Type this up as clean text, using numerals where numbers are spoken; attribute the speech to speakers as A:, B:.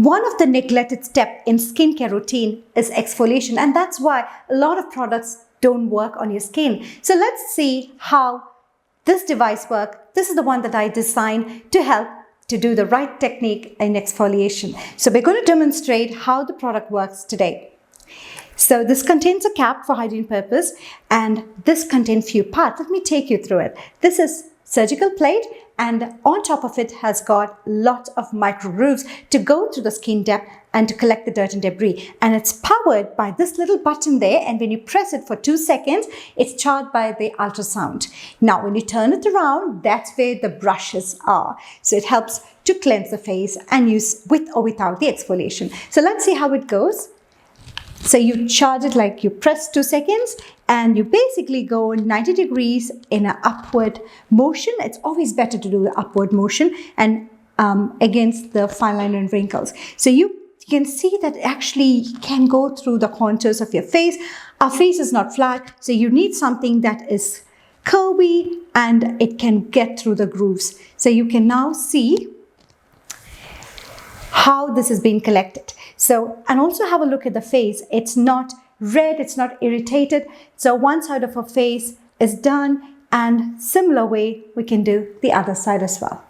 A: One of the neglected steps in skincare routine is exfoliation, and that's why a lot of products don't work on your skin. So let's see how this device works. This is the one that I designed to help to do the right technique in exfoliation. So we're going to demonstrate how the product works today. So this contains a cap for hygiene purpose, and this contains few parts. Let me take you through it. This is surgical plate, and on top of it has got lots of micro grooves to go through the skin depth and to collect the dirt and debris. And it's powered by this little button there, and when you press it for 2 seconds, it's charged by the ultrasound. Now, when you turn it around, that's where the brushes are. So it helps to cleanse the face and use with or without the exfoliation. So let's see how it goes. So you charge it like you press 2 seconds and you basically go 90 degrees in an upward motion. It's always better to do the upward motion and against the fine line and wrinkles. So you can see that actually can go through the contours of your face. Our face is not flat, so you need something that is curvy and it can get through the grooves. So you can now see how this is being collected. So, and also have a look at the face. It's not red, it's not irritated. So one side of our face is done, and similar way we can do the other side as well.